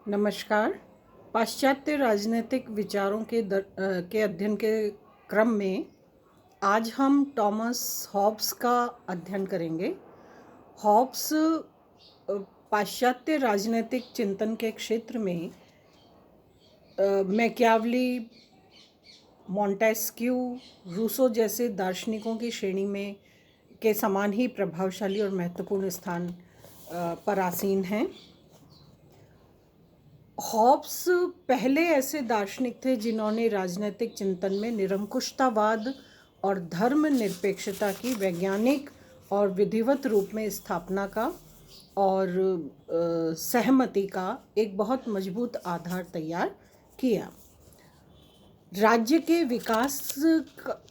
नमस्कार। पाश्चात्य राजनीतिक विचारों के अध्ययन के क्रम में आज हम टॉमस हॉब्स का अध्ययन करेंगे। हॉब्स पाश्चात्य राजनीतिक चिंतन के क्षेत्र में मैकियावली, मॉन्टेस्क्यू, रूसो जैसे दार्शनिकों की श्रेणी में के समान ही प्रभावशाली और महत्वपूर्ण स्थान पर आसीन हैं। हॉब्स पहले ऐसे दार्शनिक थे जिन्होंने राजनीतिक चिंतन में निरंकुशतावाद और धर्मनिरपेक्षता की वैज्ञानिक और विधिवत रूप में स्थापना का और सहमति का एक बहुत मजबूत आधार तैयार किया। राज्य के विकास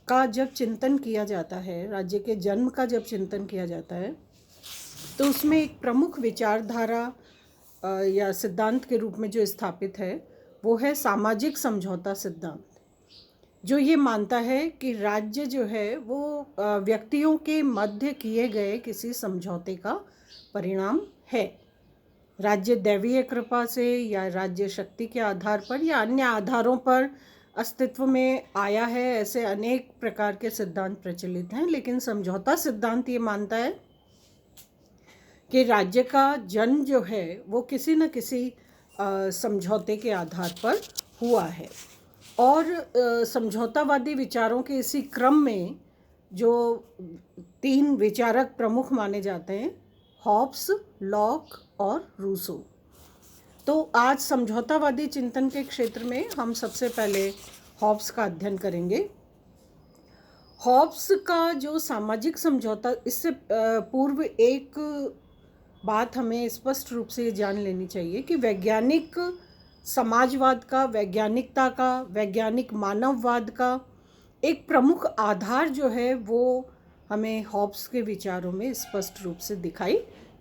का जब चिंतन किया जाता है, राज्य के जन्म का जब चिंतन किया जाता है, तो उसमें एक प्रमुख विचारधारा या सिद्धांत के रूप में जो स्थापित है वो है सामाजिक समझौता सिद्धांत, जो ये मानता है कि राज्य जो है वो व्यक्तियों के मध्य किए गए किसी समझौते का परिणाम है। राज्य दैवीय कृपा से या राज्य शक्ति के आधार पर या अन्य आधारों पर अस्तित्व में आया है, ऐसे अनेक प्रकार के सिद्धांत प्रचलित हैं, लेकिन समझौता सिद्धांत ये मानता है कि राज्य का जन्म जो है वो किसी न किसी समझौते के आधार पर हुआ है। और समझौतावादी विचारों के इसी क्रम में जो तीन विचारक प्रमुख माने जाते हैं, हॉब्स, लॉक और रूसो। तो आज समझौतावादी चिंतन के क्षेत्र में हम सबसे पहले हॉब्स का अध्ययन करेंगे। हॉब्स का जो सामाजिक समझौता, इससे पूर्व एक बात हमें स्पष्ट रूप से जान लेनी चाहिए कि वैज्ञानिक समाजवाद का, वैज्ञानिकता का, वैज्ञानिक मानववाद का एक प्रमुख आधार जो है वो हमें हॉब्स के विचारों में स्पष्ट रूप से दिखाई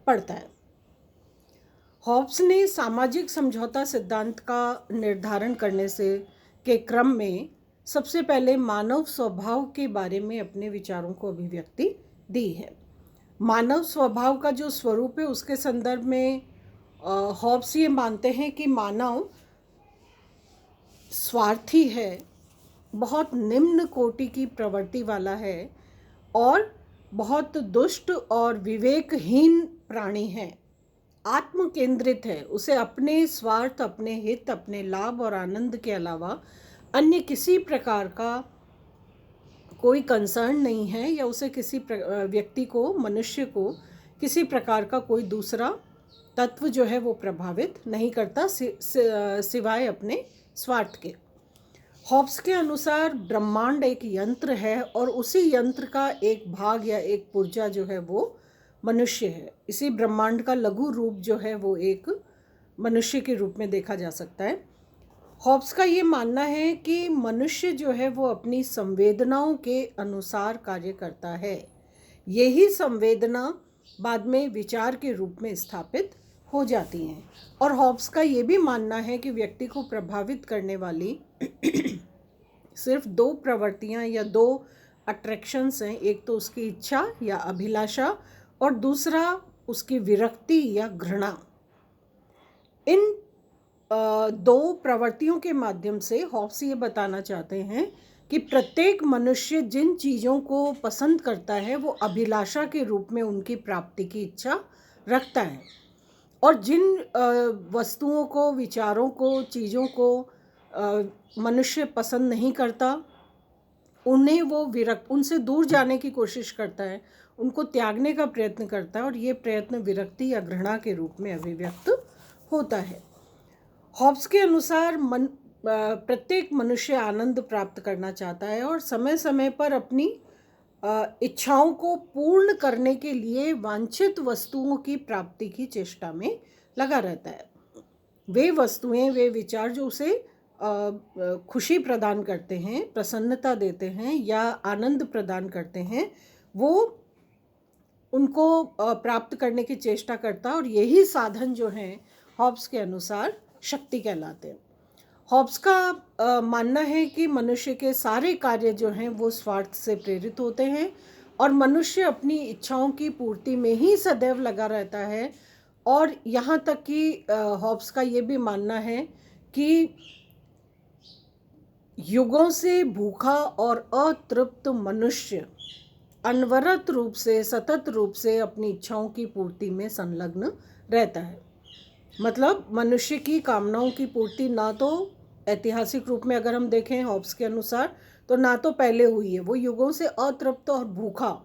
पड़ता है। हॉब्स ने सामाजिक समझौता सिद्धांत का निर्धारण करने से के क्रम में सबसे पहले मानव स्वभाव के बारे में अपने विचारों को अभिव्यक्ति दी है। मानव स्वभाव का जो स्वरूप है उसके संदर्भ में हॉब्स ये मानते हैं कि मानव स्वार्थी है, बहुत निम्न कोटि की प्रवृत्ति वाला है और बहुत दुष्ट और विवेकहीन प्राणी है, आत्म केंद्रित है। उसे अपने स्वार्थ, अपने हित, अपने लाभ और आनंद के अलावा अन्य किसी प्रकार का कोई कंसर्न नहीं है, या उसे किसी व्यक्ति को, मनुष्य को किसी प्रकार का कोई दूसरा तत्व जो है वो प्रभावित नहीं करता सिवाय अपने स्वार्थ के। हॉब्स के अनुसार ब्रह्मांड एक यंत्र है और उसी यंत्र का एक भाग या एक पुर्जा जो है वो मनुष्य है। इसी ब्रह्मांड का लघु रूप जो है वो एक मनुष्य के रूप में देखा जा सकता है। हॉब्स का ये मानना है कि मनुष्य जो है वो अपनी संवेदनाओं के अनुसार कार्य करता है। यही संवेदना बाद में विचार के रूप में स्थापित हो जाती हैं। और हॉब्स का ये भी मानना है कि व्यक्ति को प्रभावित करने वाली सिर्फ दो प्रवृत्तियां या दो अट्रैक्शंस हैं। एक तो उसकी इच्छा या अभिलाषा और दूसरा उसकी विरक्ति या घृणा। इन दो प्रवृत्तियों के माध्यम से हॉब्स ये बताना चाहते हैं कि प्रत्येक मनुष्य जिन चीज़ों को पसंद करता है वो अभिलाषा के रूप में उनकी प्राप्ति की इच्छा रखता है, और जिन वस्तुओं को, विचारों को, चीज़ों को मनुष्य पसंद नहीं करता, उन्हें वो उनसे दूर जाने की कोशिश करता है, उनको त्यागने का प्रयत्न करता है, और ये प्रयत्न विरक्ति या घृणा के रूप में अभिव्यक्त होता है। हॉब्स के अनुसार प्रत्येक मनुष्य आनंद प्राप्त करना चाहता है और समय समय पर अपनी इच्छाओं को पूर्ण करने के लिए वांछित वस्तुओं की प्राप्ति की चेष्टा में लगा रहता है। वे वस्तुएं, वे विचार जो उसे खुशी प्रदान करते हैं, प्रसन्नता देते हैं या आनंद प्रदान करते हैं, वो उनको प्राप्त करने की चेष्टा करता है, और यही साधन जो हैं हॉब्स के अनुसार शक्ति कहलाते हैं। हॉब्स का मानना है कि मनुष्य के सारे कार्य जो हैं वो स्वार्थ से प्रेरित होते हैं और मनुष्य अपनी इच्छाओं की पूर्ति में ही सदैव लगा रहता है और यहाँ तक कि हॉब्स का ये भी मानना है कि युगों से भूखा और अतृप्त मनुष्य अनवरत रूप से, सतत रूप से अपनी इच्छाओं की पूर्ति में संलग्न रहता है। मतलब मनुष्य की कामनाओं की पूर्ति ना तो ऐतिहासिक रूप में अगर हम देखें हॉब्स के अनुसार, तो ना तो पहले हुई है, वो युगों से अतृप्त और भूखा,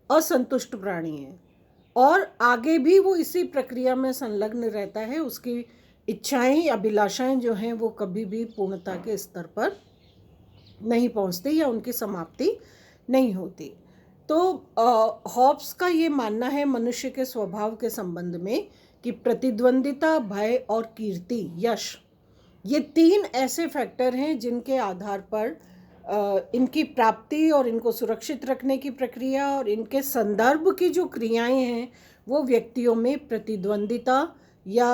असंतुष्ट प्राणी है, और आगे भी वो इसी प्रक्रिया में संलग्न रहता है। उसकी इच्छाएं, अभिलाषाएं जो हैं वो कभी भी पूर्णता के स्तर पर नहीं पहुंचती या उनकी समाप्ति नहीं होती। तो हॉब्स का ये मानना है मनुष्य के स्वभाव के संबंध में कि प्रतिद्वंदिता, भय और कीर्ति, यश, ये 3 ऐसे फैक्टर हैं जिनके आधार पर इनकी प्राप्ति और इनको सुरक्षित रखने की प्रक्रिया और इनके संदर्भ की जो क्रियाएं हैं वो व्यक्तियों में प्रतिद्वंदिता या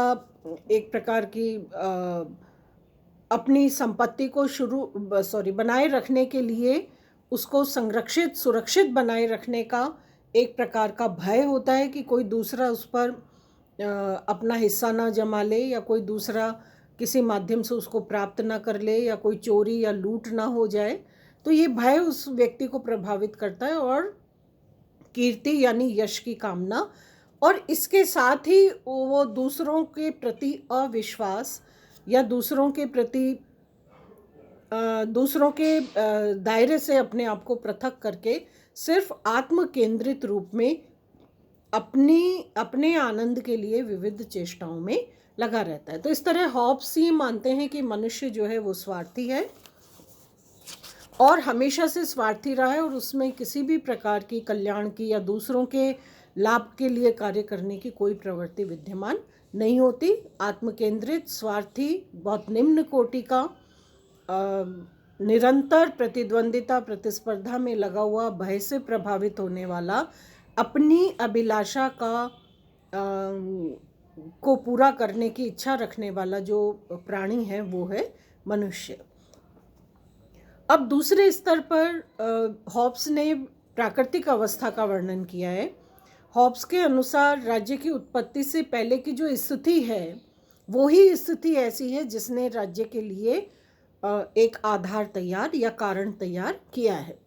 एक प्रकार की अपनी संपत्ति को बनाए रखने के लिए उसको संरक्षित, सुरक्षित बनाए रखने का एक प्रकार का भय होता है कि कोई दूसरा उस पर अपना हिस्सा ना जमा ले, या कोई दूसरा किसी माध्यम से उसको प्राप्त ना कर ले, या कोई चोरी या लूट ना हो जाए। तो ये भय उस व्यक्ति को प्रभावित करता है, और कीर्ति यानी यश की कामना, और इसके साथ ही वो दूसरों के प्रति अविश्वास या दूसरों के प्रति दूसरों के दायरे से अपने आप को पृथक करके सिर्फ आत्म केंद्रित रूप में अपने आनंद के लिए विविध चेष्टाओं में लगा रहता है। तो इस तरह हॉब्स ये मानते हैं कि मनुष्य जो है वो स्वार्थी है और हमेशा से स्वार्थी रहा है, और उसमें किसी भी प्रकार की कल्याण की या दूसरों के लाभ के लिए कार्य करने की कोई प्रवृत्ति विद्यमान नहीं होती। आत्मकेंद्रित, स्वार्थी, बहुत निम्न कोटि का, निरंतर प्रतिद्वंदिता, प्रतिस्पर्धा में लगा हुआ, भय से प्रभावित होने वाला, अपनी अभिलाषा को पूरा करने की इच्छा रखने वाला जो प्राणी है वो है मनुष्य। अब दूसरे स्तर पर हॉब्स ने प्राकृतिक अवस्था का वर्णन किया है। हॉब्स के अनुसार राज्य की उत्पत्ति से पहले की जो स्थिति है वो ही स्थिति ऐसी है जिसने राज्य के लिए एक आधार तैयार या कारण तैयार किया है।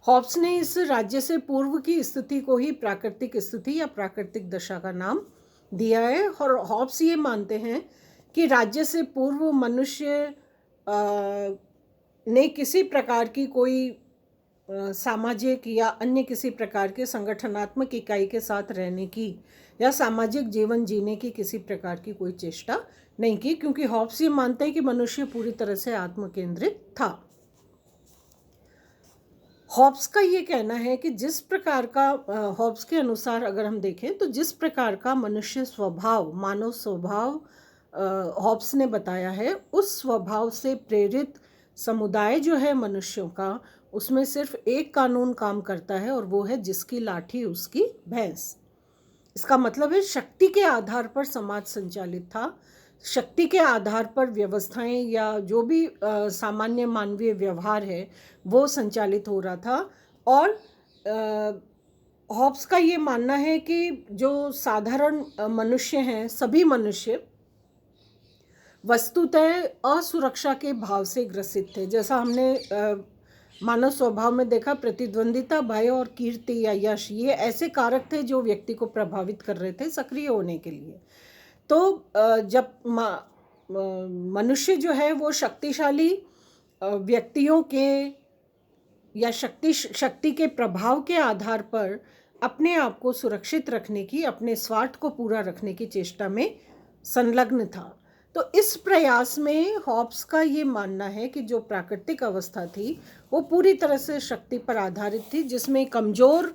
हॉब्स ने इस राज्य से पूर्व की स्थिति को ही प्राकृतिक स्थिति या प्राकृतिक दशा का नाम दिया है। और हॉब्स ये मानते हैं कि राज्य से पूर्व मनुष्य ने किसी प्रकार की कोई सामाजिक या अन्य किसी प्रकार के संगठनात्मक इकाई के साथ रहने की या सामाजिक जीवन जीने की किसी प्रकार की कोई चेष्टा नहीं की, क्योंकि हॉब्स ये मानते हैं कि मनुष्य पूरी तरह से आत्मकेंद्रित था। हॉब्स का ये कहना है कि जिस प्रकार का हॉब्स के अनुसार अगर हम देखें तो जिस प्रकार का मनुष्य स्वभाव, मानव स्वभाव हॉब्स ने बताया है, उस स्वभाव से प्रेरित समुदाय जो है मनुष्यों का, उसमें सिर्फ एक कानून काम करता है और वो है जिसकी लाठी उसकी भैंस। इसका मतलब है शक्ति के आधार पर समाज संचालित था, शक्ति के आधार पर व्यवस्थाएं या जो भी सामान्य मानवीय व्यवहार है वो संचालित हो रहा था। और हॉब्स का ये मानना है कि जो साधारण मनुष्य हैं, सभी मनुष्य वस्तुतः असुरक्षा के भाव से ग्रसित थे। जैसा हमने मानव स्वभाव में देखा, प्रतिद्वंदिता, भय और कीर्ति या यश, ये ऐसे कारक थे जो व्यक्ति को प्रभावित कर रहे थे सक्रिय होने के लिए। तो जब मनुष्य जो है वो शक्तिशाली व्यक्तियों के या शक्ति के प्रभाव के आधार पर अपने आप को सुरक्षित रखने की, अपने स्वार्थ को पूरा रखने की चेष्टा में संलग्न था। तो इस प्रयास में हॉब्स का ये मानना है कि जो प्राकृतिक अवस्था थी वो पूरी तरह से शक्ति पर आधारित थी, जिसमें कमज़ोर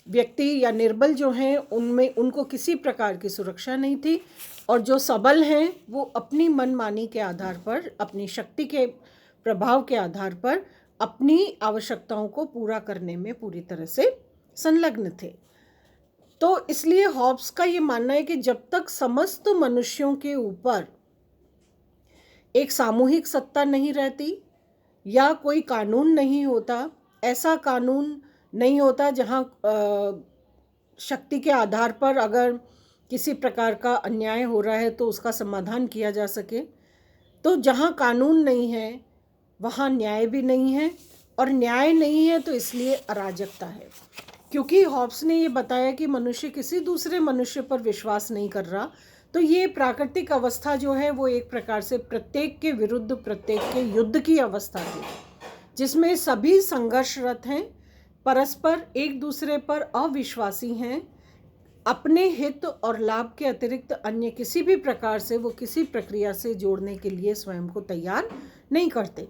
व्यक्ति या निर्बल जो हैं उनमें उनको किसी प्रकार की सुरक्षा नहीं थी, और जो सबल हैं वो अपनी मनमानी के आधार पर, अपनी शक्ति के प्रभाव के आधार पर अपनी आवश्यकताओं को पूरा करने में पूरी तरह से संलग्न थे। तो इसलिए हॉब्स का ये मानना है कि जब तक समस्त मनुष्यों के ऊपर एक सामूहिक सत्ता नहीं रहती या कोई कानून नहीं होता, ऐसा कानून नहीं होता जहाँ शक्ति के आधार पर अगर किसी प्रकार का अन्याय हो रहा है तो उसका समाधान किया जा सके। तो जहाँ कानून नहीं है वहाँ न्याय भी नहीं है, और न्याय नहीं है तो इसलिए अराजकता है। क्योंकि हॉब्स ने ये बताया कि मनुष्य किसी दूसरे मनुष्य पर विश्वास नहीं कर रहा, तो ये प्राकृतिक अवस्था जो है वो एक प्रकार से प्रत्येक के विरुद्ध प्रत्येक के युद्ध की अवस्था थी, जिसमें सभी संघर्षरत हैं, परस्पर एक दूसरे पर अविश्वासी हैं, अपने हित और लाभ के अतिरिक्त अन्य किसी भी प्रकार से वो किसी प्रक्रिया से जोड़ने के लिए स्वयं को तैयार नहीं करते।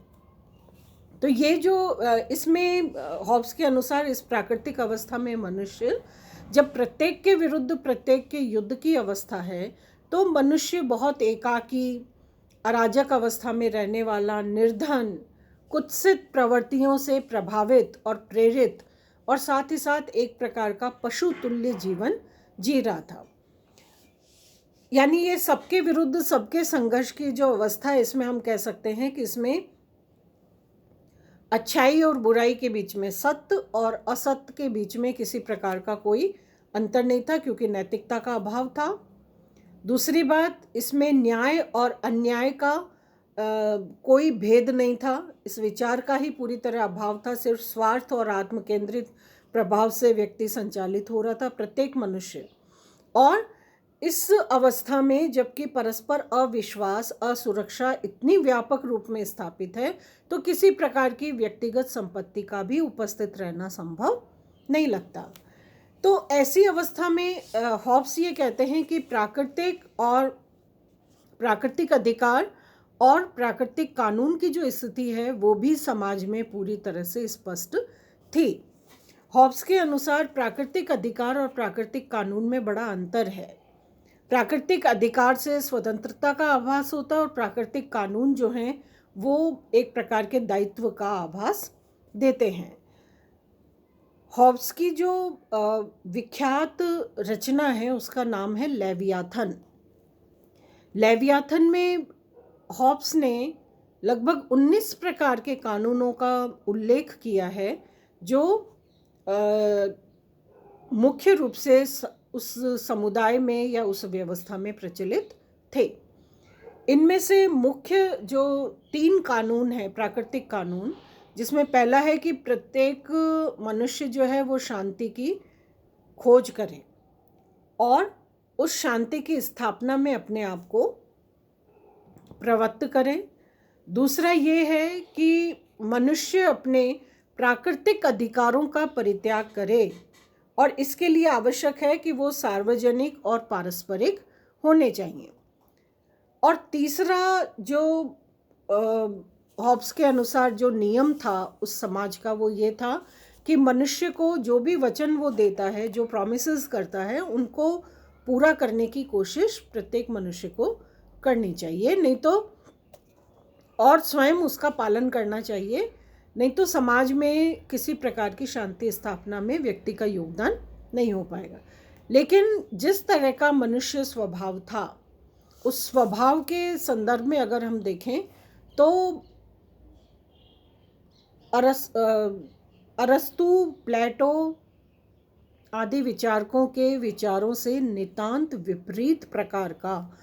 तो ये जो इसमें हॉब्स के अनुसार इस प्राकृतिक अवस्था में मनुष्य जब प्रत्येक के विरुद्ध प्रत्येक के युद्ध की अवस्था है, तो मनुष्य बहुत एकाकी, अराजक अवस्था में रहने वाला, निर्धन, कुत्सित प्रवृत्तियों से प्रभावित और प्रेरित, और साथ ही साथ एक प्रकार का पशु तुल्य जीवन जी रहा था। यानी ये सबके विरुद्ध सबके संघर्ष की जो अवस्था है, इसमें हम कह सकते हैं कि इसमें अच्छाई और बुराई के बीच में, सत्य और असत्य के बीच में किसी प्रकार का कोई अंतर नहीं था, क्योंकि नैतिकता का अभाव था। दूसरी बात, इसमें न्याय और अन्याय का कोई भेद नहीं था, इस विचार का ही पूरी तरह अभाव था। सिर्फ स्वार्थ और आत्म केंद्रित प्रभाव से व्यक्ति संचालित हो रहा था, प्रत्येक मनुष्य। और इस अवस्था में जबकि परस्पर अविश्वास, असुरक्षा इतनी व्यापक रूप में स्थापित है, तो किसी प्रकार की व्यक्तिगत संपत्ति का भी उपस्थित रहना संभव नहीं लगता। तो ऐसी अवस्था में हॉब्स ये कहते हैं कि प्राकृतिक अधिकार और प्राकृतिक कानून की जो स्थिति है वो भी समाज में पूरी तरह से स्पष्ट थी। हॉब्स के अनुसार प्राकृतिक अधिकार और प्राकृतिक कानून में बड़ा अंतर है। प्राकृतिक अधिकार से स्वतंत्रता का आभास होता है, और प्राकृतिक कानून जो हैं वो एक प्रकार के दायित्व का आभास देते हैं। हॉब्स की जो विख्यात रचना है उसका नाम है लेवियाथन। लेवियाथन में हॉब्स ने लगभग 19 प्रकार के कानूनों का उल्लेख किया है, जो मुख्य रूप से उस समुदाय में या उस व्यवस्था में प्रचलित थे। इनमें से मुख्य जो 3 कानून हैं प्राकृतिक कानून, जिसमें पहला है कि प्रत्येक मनुष्य जो है वो शांति की खोज करे और उस शांति की स्थापना में अपने आप को प्रवृत्त करे। दूसरा ये है कि मनुष्य अपने प्राकृतिक अधिकारों का परित्याग करे, और इसके लिए आवश्यक है कि वो सार्वजनिक और पारस्परिक होने चाहिए। और तीसरा जो हॉब्स के अनुसार जो नियम था उस समाज का, वो ये था कि मनुष्य को जो भी वचन वो देता है, जो प्रॉमिसेस करता है, उनको पूरा करने की कोशिश प्रत्येक मनुष्य को करनी चाहिए, नहीं तो, और स्वयं उसका पालन करना चाहिए, नहीं तो समाज में किसी प्रकार की शांति स्थापना में व्यक्ति का योगदान नहीं हो पाएगा। लेकिन जिस तरह का मनुष्य स्वभाव था, उस स्वभाव के संदर्भ में अगर हम देखें तो अरस्तु, प्लेटो आदि विचारकों के विचारों से नितांत विपरीत प्रकार का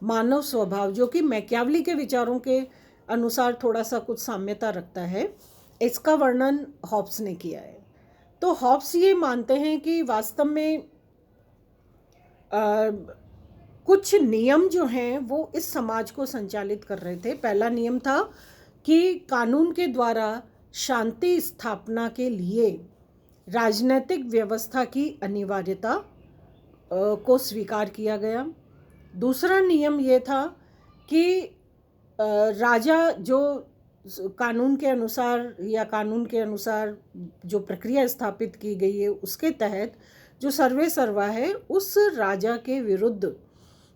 मानव स्वभाव, जो कि मैकियावली के विचारों के अनुसार थोड़ा सा कुछ साम्यता रखता है, इसका वर्णन हॉब्स ने किया है। तो हॉब्स ये मानते हैं कि वास्तव में कुछ नियम जो हैं वो इस समाज को संचालित कर रहे थे। पहला नियम था कि कानून के द्वारा शांति स्थापना के लिए राजनीतिक व्यवस्था की अनिवार्यता को स्वीकार किया गया। दूसरा नियम ये था कि राजा जो कानून के अनुसार या कानून के अनुसार जो प्रक्रिया स्थापित की गई है उसके तहत जो सर्वे सर्वा है, उस राजा के विरुद्ध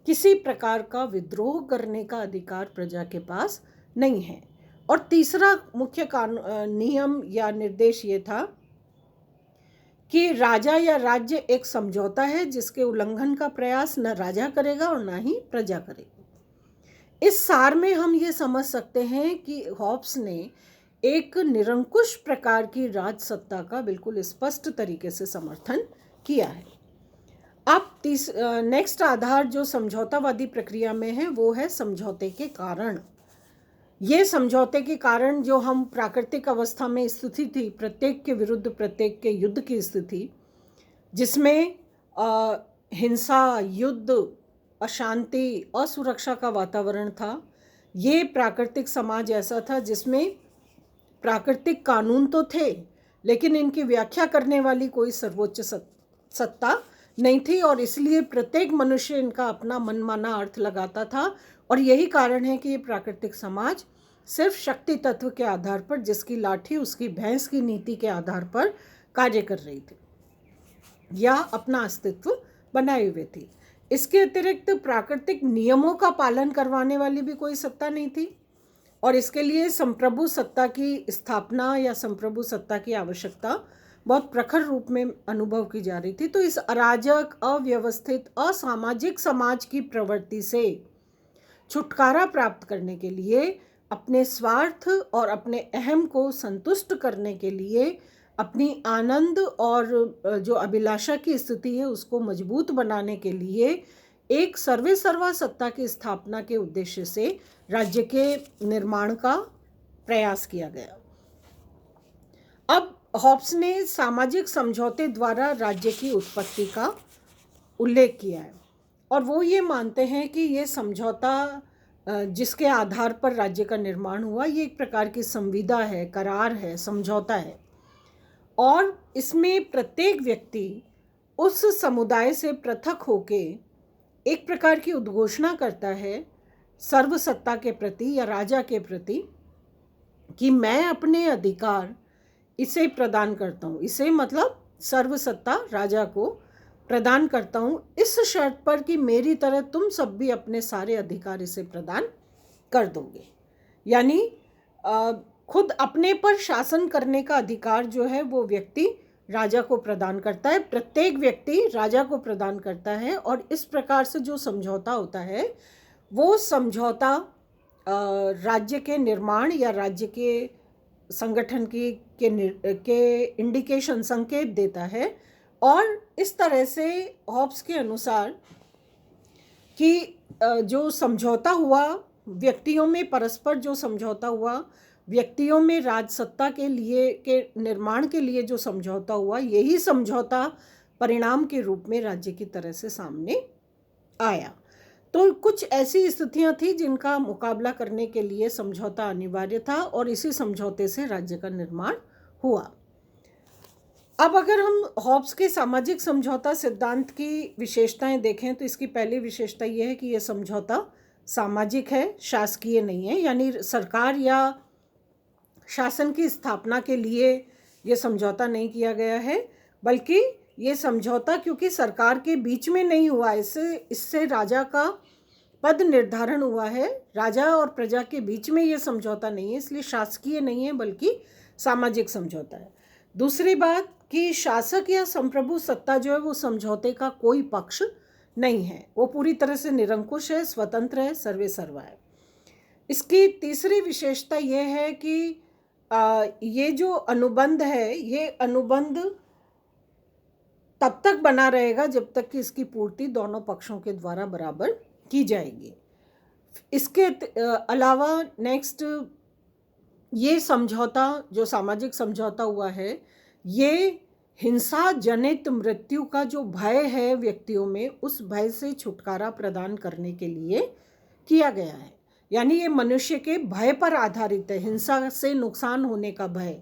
किसी प्रकार का विद्रोह करने का अधिकार प्रजा के पास नहीं है। और तीसरा मुख्य नियम या निर्देश ये था कि राजा या राज्य एक समझौता है जिसके उल्लंघन का प्रयास न राजा करेगा और न ही प्रजा करेगी। इस सार में हम ये समझ सकते हैं कि हॉब्स ने एक निरंकुश प्रकार की राज सत्ता का बिल्कुल स्पष्ट तरीके से समर्थन किया है। अब नेक्स्ट आधार जो समझौतावादी प्रक्रिया में है वो है समझौते के कारण। ये समझौते के कारण जो हम प्राकृतिक अवस्था में स्थिति थी, प्रत्येक के विरुद्ध प्रत्येक के युद्ध की स्थिति, जिसमें हिंसा, युद्ध, अशांति, असुरक्षा का वातावरण था, ये प्राकृतिक समाज ऐसा था जिसमें प्राकृतिक कानून तो थे लेकिन इनकी व्याख्या करने वाली कोई सर्वोच्च सत्ता नहीं थी, और इसलिए प्रत्येक मनुष्य इनका अपना मनमाना अर्थ लगाता था। और यही कारण है कि ये प्राकृतिक समाज सिर्फ शक्ति तत्व के आधार पर, जिसकी लाठी उसकी भैंस की नीति के आधार पर कार्य कर रही थी या अपना अस्तित्व बनाए हुए थी। इसके अतिरिक्त प्राकृतिक नियमों का पालन करवाने वाली भी कोई सत्ता नहीं थी, और इसके लिए संप्रभु सत्ता की स्थापना या संप्रभु सत्ता की आवश्यकता बहुत प्रखर रूप में अनुभव की जा रही थी। तो इस अराजक, अव्यवस्थित, असामाजिक समाज की प्रवृत्ति से छुटकारा प्राप्त करने के लिए, अपने स्वार्थ और अपने अहम को संतुष्ट करने के लिए, अपनी आनंद और जो अभिलाषा की स्थिति है उसको मजबूत बनाने के लिए एक सर्वे सर्वा सत्ता की स्थापना के उद्देश्य से राज्य के निर्माण का प्रयास किया गया। अब हॉब्स ने सामाजिक समझौते द्वारा राज्य की उत्पत्ति का उल्लेख किया है, और वो ये मानते हैं कि ये समझौता जिसके आधार पर राज्य का निर्माण हुआ, ये एक प्रकार की संविदा है, करार है, समझौता है, और इसमें प्रत्येक व्यक्ति उस समुदाय से पृथक होके एक प्रकार की उद्घोषणा करता है सर्वसत्ता के प्रति या राजा के प्रति कि मैं अपने अधिकार इसे प्रदान करता हूँ, इसे मतलब सर्वसत्ता राजा को प्रदान करता हूँ, इस शर्त पर कि मेरी तरह तुम सब भी अपने सारे अधिकार इसे प्रदान कर दोगे। यानी खुद अपने पर शासन करने का अधिकार जो है वो व्यक्ति राजा को प्रदान करता है, प्रत्येक व्यक्ति राजा को प्रदान करता है। और इस प्रकार से जो समझौता होता है वो समझौता राज्य के निर्माण या राज्य के संगठन के इंडिकेशन, संकेत देता है। और इस तरह से हॉब्स के अनुसार कि जो समझौता हुआ व्यक्तियों में, परस्पर जो समझौता हुआ व्यक्तियों में, राजसत्ता के लिए के निर्माण के लिए जो समझौता हुआ, यही समझौता परिणाम के रूप में राज्य की तरह से सामने आया। तो कुछ ऐसी स्थितियां थी जिनका मुकाबला करने के लिए समझौता अनिवार्य था, और इसी समझौते से राज्य का निर्माण हुआ। अब अगर हम हॉब्स के सामाजिक समझौता सिद्धांत की विशेषताएं देखें तो इसकी पहली विशेषता यह है कि यह समझौता सामाजिक है, शासकीय नहीं है। यानी सरकार या शासन की स्थापना के लिए यह समझौता नहीं किया गया है, बल्कि ये समझौता क्योंकि सरकार के बीच में नहीं हुआ, इससे राजा का पद निर्धारण हुआ है, राजा और प्रजा के बीच में ये समझौता नहीं है, इसलिए शासकीय नहीं है बल्कि सामाजिक समझौता है। दूसरी बात कि शासक या संप्रभु सत्ता जो है वो समझौते का कोई पक्ष नहीं है, वो पूरी तरह से निरंकुश है, स्वतंत्र है, सर्वे सर्वा है। इसकी तीसरी विशेषता ये है कि ये जो अनुबंध है, ये अनुबंध तब तक बना रहेगा जब तक कि इसकी पूर्ति दोनों पक्षों के द्वारा बराबर की जाएगी। इसके अलावा नेक्स्ट, ये समझौता जो सामाजिक समझौता हुआ है, ये हिंसा जनित मृत्यु का जो भय है व्यक्तियों में, उस भय से छुटकारा प्रदान करने के लिए किया गया है। यानी ये मनुष्य के भय पर आधारित है, हिंसा से नुकसान होने का भय,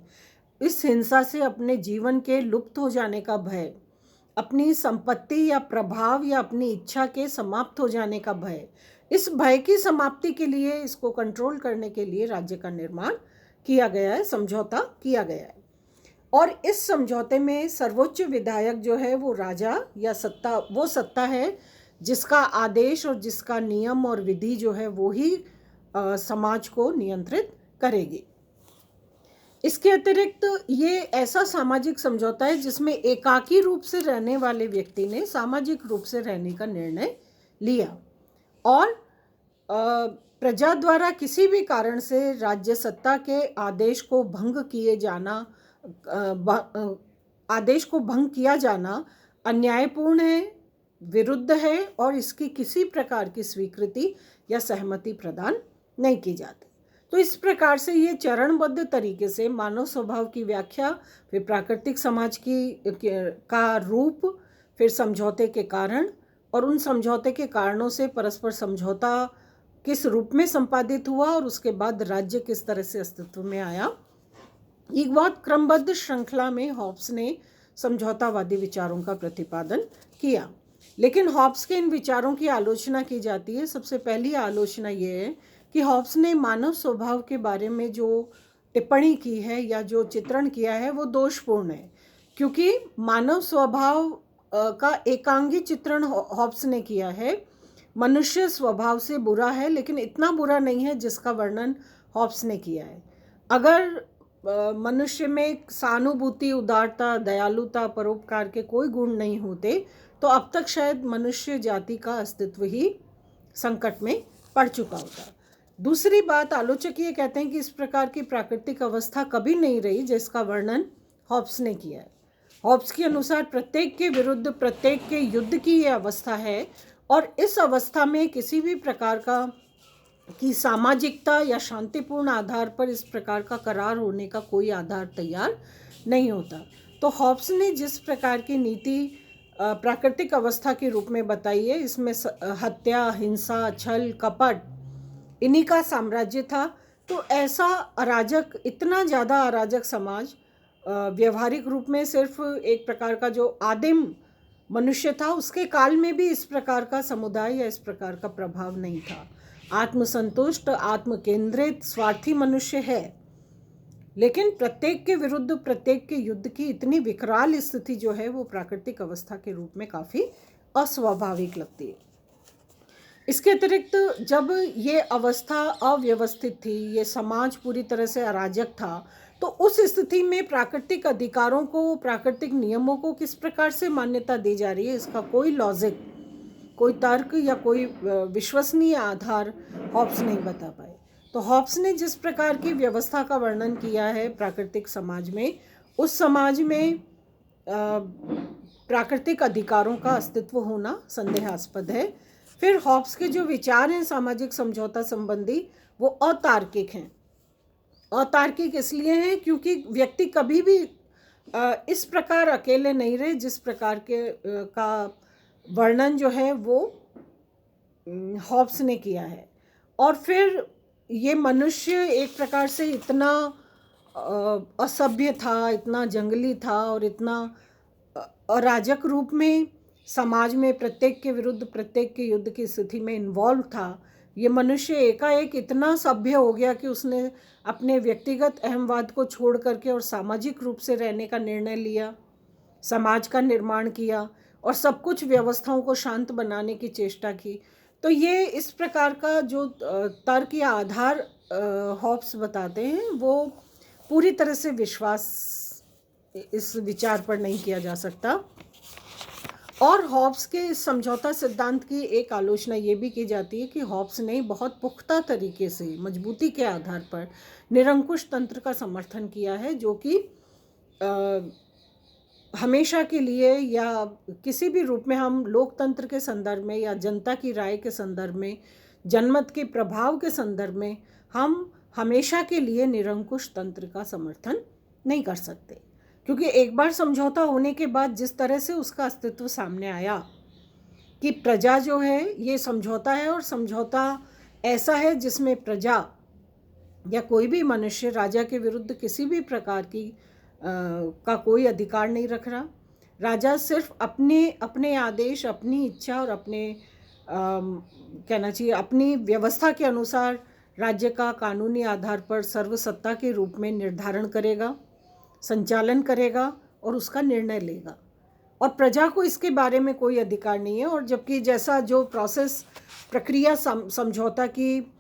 इस हिंसा से अपने जीवन के लुप्त हो जाने का भय, अपनी संपत्ति या प्रभाव या अपनी इच्छा के समाप्त हो जाने का भय, इस भय की समाप्ति के लिए, इसको कंट्रोल करने के लिए राज्य का निर्माण किया गया है, समझौता किया गया है। और इस समझौते में सर्वोच्च विधायक जो है वो राजा या सत्ता, वो सत्ता है जिसका आदेश और जिसका नियम और विधि जो है वो ही समाज को नियंत्रित करेगी। इसके अतिरिक्त ये ऐसा सामाजिक समझौता है जिसमें एकाकी रूप से रहने वाले व्यक्ति ने सामाजिक रूप से रहने का निर्णय लिया, और प्रजा द्वारा किसी भी कारण से राज्य सत्ता के आदेश को भंग किया जाना अन्यायपूर्ण है, विरुद्ध है और इसकी किसी प्रकार की स्वीकृति या सहमति प्रदान नहीं की जाती। तो इस प्रकार से ये चरणबद्ध तरीके से मानव स्वभाव की व्याख्या, फिर प्राकृतिक समाज का रूप, फिर समझौते के कारण, और उन समझौते के कारणों से परस्पर समझौता किस रूप में संपादित हुआ और उसके बाद राज्य किस तरह से अस्तित्व में आया, एक बहुत क्रमबद्ध श्रृंखला में हॉब्स ने समझौतावादी विचारों का प्रतिपादन किया। लेकिन हॉब्स के इन विचारों की आलोचना की जाती है। सबसे पहली आलोचना ये है कि हॉब्स ने मानव स्वभाव के बारे में जो टिप्पणी की है या जो चित्रण किया है वो दोषपूर्ण है, क्योंकि मानव स्वभाव का एकांगी चित्रण हॉब्स ने किया है। मनुष्य स्वभाव से बुरा है, लेकिन इतना बुरा नहीं है जिसका वर्णन हॉब्स ने किया है। अगर मनुष्य में सहानुभूति, उदारता, दयालुता, परोपकार के कोई गुण नहीं होते तो अब तक शायद मनुष्य जाति का अस्तित्व ही संकट में पड़ चुका होता। दूसरी बात, आलोचक ये कहते हैं कि इस प्रकार की प्राकृतिक अवस्था कभी नहीं रही जिसका वर्णन हॉब्स ने किया है। हॉब्स के अनुसार प्रत्येक के विरुद्ध प्रत्येक के युद्ध की ये अवस्था है, और इस अवस्था में किसी भी प्रकार की सामाजिकता या शांतिपूर्ण आधार पर इस प्रकार का करार होने का कोई आधार तैयार नहीं होता। तो हॉब्स ने जिस प्रकार की नीति प्राकृतिक अवस्था के रूप में बताई है, इसमें हत्या, हिंसा, छल, कपट, इन्हीं का साम्राज्य था। तो ऐसा अराजक, इतना ज़्यादा अराजक समाज व्यवहारिक रूप में सिर्फ एक प्रकार का जो आदिम मनुष्य था उसके काल में भी इस प्रकार का समुदाय या इस प्रकार का प्रभाव नहीं था। आत्मसंतुष्ट, आत्मकेंद्रित, स्वार्थी मनुष्य है, लेकिन प्रत्येक के विरुद्ध प्रत्येक के युद्ध की इतनी विकराल स्थिति जो है वो प्राकृतिक अवस्था के रूप में काफ़ी अस्वाभाविक लगती है। इसके अतिरिक्त जब ये अवस्था अव्यवस्थित थी, ये समाज पूरी तरह से अराजक था, तो उस स्थिति में प्राकृतिक अधिकारों को, प्राकृतिक नियमों को किस प्रकार से मान्यता दी जा रही है, इसका कोई लॉजिक, कोई तर्क या कोई विश्वसनीय आधार हॉब्स नहीं बता पाए। तो हॉब्स ने जिस प्रकार की व्यवस्था का वर्णन किया है प्राकृतिक समाज में, उस समाज में प्राकृतिक अधिकारों का अस्तित्व होना संदेहास्पद है। फिर हॉब्स के जो विचार हैं सामाजिक समझौता संबंधी, वो अतार्किक हैं। अतार्किक इसलिए हैं क्योंकि व्यक्ति कभी भी इस प्रकार अकेले नहीं रहे जिस प्रकार का वर्णन जो है वो हॉब्स ने किया है। और फिर ये मनुष्य एक प्रकार से इतना असभ्य था, इतना जंगली था और इतना अराजक रूप में समाज में प्रत्येक के विरुद्ध प्रत्येक के युद्ध की स्थिति में इन्वॉल्व था। ये मनुष्य एकाएक इतना सभ्य हो गया कि उसने अपने व्यक्तिगत अहमवाद को छोड़ करके और सामाजिक रूप से रहने का निर्णय लिया, समाज का निर्माण किया और सब कुछ व्यवस्थाओं को शांत बनाने की चेष्टा की। तो ये इस प्रकार का जो तर्क या आधार हॉब्स बताते हैं वो पूरी तरह से विश्वास इस विचार पर नहीं किया जा सकता। और हॉब्स के इस समझौता सिद्धांत की एक आलोचना ये भी की जाती है कि हॉब्स ने बहुत पुख्ता तरीके से, मजबूती के आधार पर निरंकुश तंत्र का समर्थन किया है, जो कि हमेशा के लिए या किसी भी रूप में हम लोकतंत्र के संदर्भ में या जनता की राय के संदर्भ में, जनमत के प्रभाव के संदर्भ में हम हमेशा के लिए निरंकुश तंत्र का समर्थन नहीं कर सकते। क्योंकि एक बार समझौता होने के बाद जिस तरह से उसका अस्तित्व सामने आया कि प्रजा जो है ये समझौता है, और समझौता ऐसा है जिसमें प्रजा या कोई भी मनुष्य राजा के विरुद्ध किसी भी प्रकार की का कोई अधिकार नहीं रख रहा। राजा सिर्फ अपने आदेश, अपनी इच्छा और अपने कहना चाहिए अपनी व्यवस्था के अनुसार राज्य का कानूनी आधार पर सर्वसत्ता के रूप में निर्धारण करेगा, संचालन करेगा और उसका निर्णय लेगा, और प्रजा को इसके बारे में कोई अधिकार नहीं है। और जबकि जैसा जो प्रोसेस, प्रक्रिया समझौता की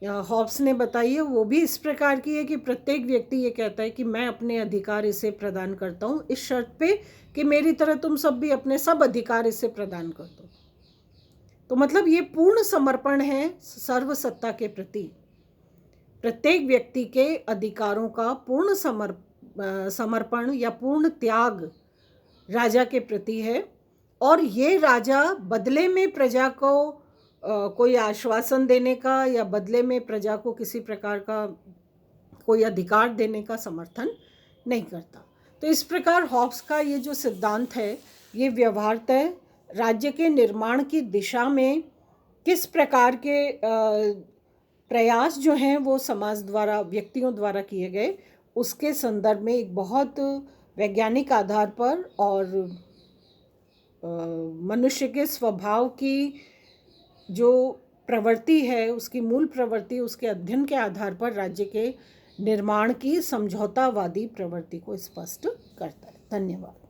हॉब्स ने बताई है वो भी इस प्रकार की है कि प्रत्येक व्यक्ति ये कहता है कि मैं अपने अधिकार इसे प्रदान करता हूँ इस शर्त पे कि मेरी तरह तुम सब भी अपने सब अधिकार इसे प्रदान कर दो। तो मतलब ये पूर्ण समर्पण है सर्वसत्ता के प्रति, प्रत्येक व्यक्ति के अधिकारों का पूर्ण समर्पण या पूर्ण त्याग राजा के प्रति है। और ये राजा बदले में प्रजा को कोई आश्वासन देने का या बदले में प्रजा को किसी प्रकार का कोई अधिकार देने का समर्थन नहीं करता। तो इस प्रकार हॉब्स का ये जो सिद्धांत है ये व्यवहारतः राज्य के निर्माण की दिशा में किस प्रकार के प्रयास जो हैं वो समाज द्वारा, व्यक्तियों द्वारा किए गए, उसके संदर्भ में एक बहुत वैज्ञानिक आधार पर और मनुष्य के स्वभाव की जो प्रवृत्ति है, उसकी मूल प्रवृत्ति, उसके अध्ययन के आधार पर राज्य के निर्माण की समझौतावादी प्रवृत्ति को स्पष्ट करता है। धन्यवाद।